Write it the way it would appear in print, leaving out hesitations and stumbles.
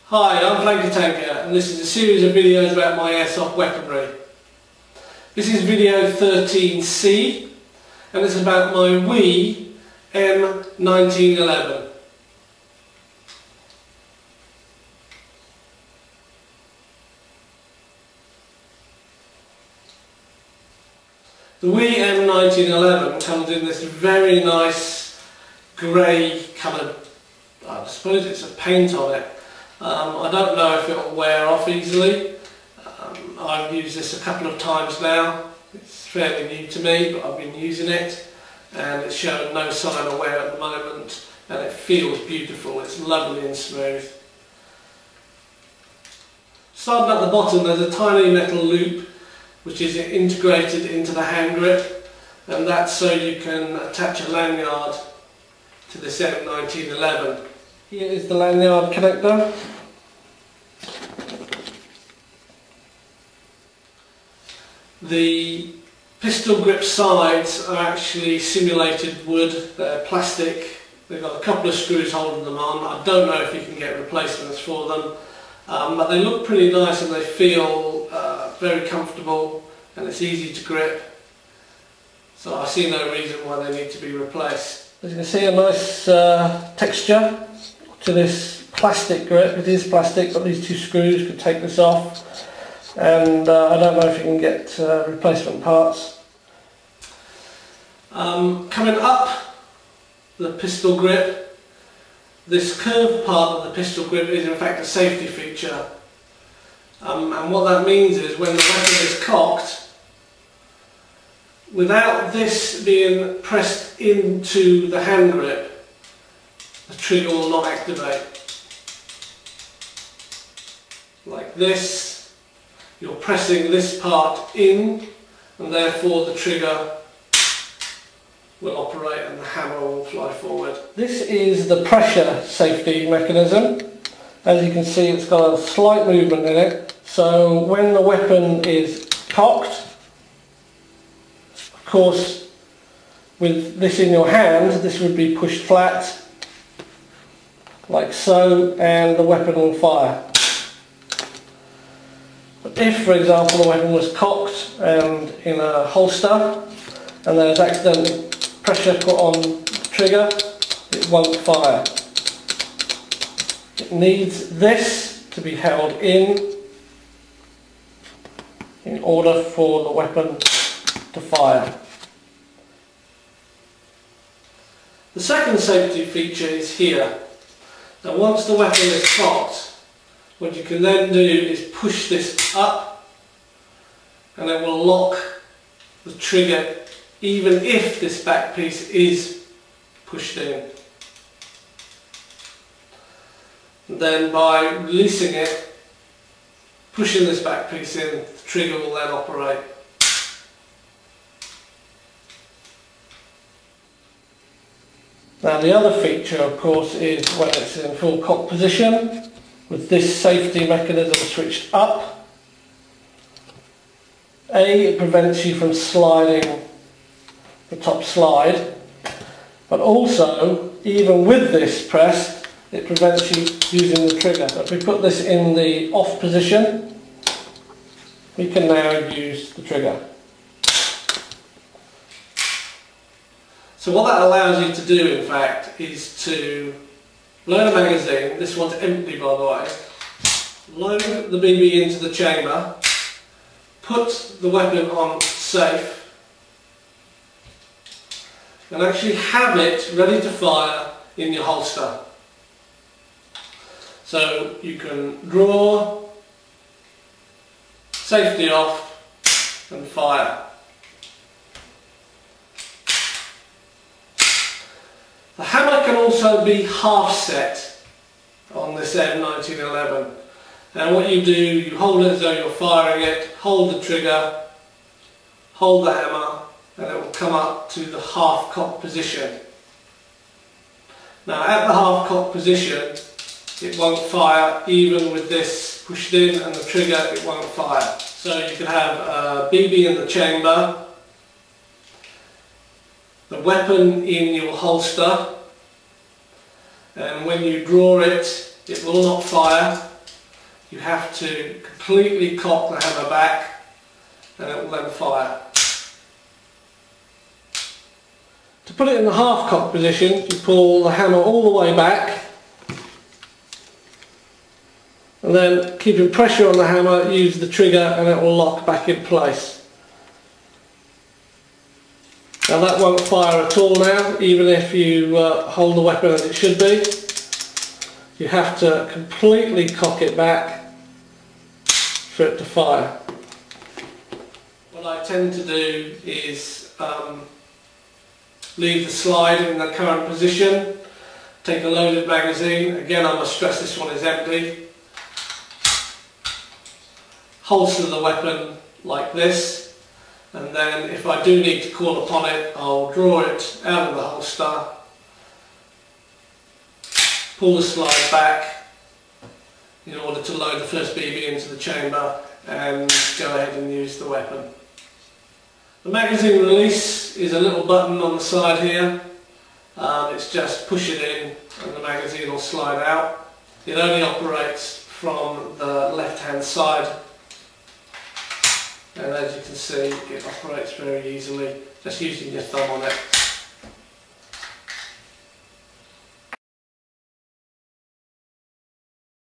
Hi, I'm Flanker and this is a series of videos about my airsoft weaponry. This is video 13C and it's about my Wii M1911. The Wii M1911 comes in this very nice grey coloured, I suppose it's a paint on it. I don't know if it will wear off easily. I've used this a couple of times now. It's fairly new to me, but I've been using it and it's showing no sign of wear at the moment, and it feels beautiful. It's lovely and smooth. Starting at the bottom, there's a tiny metal loop which is integrated into the hand grip, and that's so you can attach a lanyard to this M1911. Here is the lanyard connector. The pistol grip sides are actually simulated wood. They're plastic. They've got a couple of screws holding them on. I don't know if you can get replacements for them, but they look pretty nice and they feel very comfortable, and it's easy to grip. So I see no reason why they need to be replaced. As you can see, a nice texture to this plastic grip. It is plastic, but these two screws could take this off, and I don't know if you can get replacement parts. Coming up the pistol grip, this curved part of the pistol grip is in fact a safety feature, and what that means is when the weapon is cocked, without this being pressed into the hand grip, the trigger will not activate. Like this, you're pressing this part in, and therefore the trigger will operate and the hammer will fly forward. This is the pressure safety mechanism. As you can see, it's got a slight movement in it, so when the weapon is cocked, of course with this in your hand, this would be pushed flat like so, and the weapon will fire. But if, for example, the weapon was cocked and in a holster and there's accidentally pressure put on the trigger, it won't fire. It needs this to be held in order for the weapon to fire. The second safety feature is here. Now once the weapon is cocked, what you can then do is push this up and it will lock the trigger even if this back piece is pushed in. And then by releasing it, pushing this back piece in, the trigger will then operate. Now the other feature, of course, is when it's in full cock position, with this safety mechanism switched up. It prevents you from sliding the top slide, but also, even with this pressed, it prevents you using the trigger. So if we put this in the off position, we can now use the trigger. So what that allows you to do, in fact, is to load a magazine. This one's empty, by the way. Load the BB into the chamber, put the weapon on safe, and actually have it ready to fire in your holster. So you can draw, safety off, and fire. The hammer can also be half set on this M1911, and what you do, you hold it as though you're firing it, hold the trigger, hold the hammer, and it will come up to the half cock position. Now at the half cock position, it won't fire even with this pushed in, and the trigger, it won't fire. So you can have a BB in the chamber, the weapon in your holster, and when you draw it, it will not fire, you have to completely cock the hammer back and it will then fire. To put it in the half cock position, you pull the hammer all the way back and then keeping pressure on the hammer, use the trigger and it will lock back in place. Now that won't fire at all now, even if you hold the weapon as it should be. You have to completely cock it back for it to fire. What I tend to do is leave the slide in the current position, take a loaded magazine, again I must stress this one is empty, holster the weapon like this, and then if I do need to call upon it, I'll draw it out of the holster, pull the slide back in order to load the first BB into the chamber and go ahead and use the weapon. The magazine release is a little button on the side here. It's just push it in and the magazine will slide out. It only operates from the left hand side, and as you can see it operates very easily just using your thumb on it.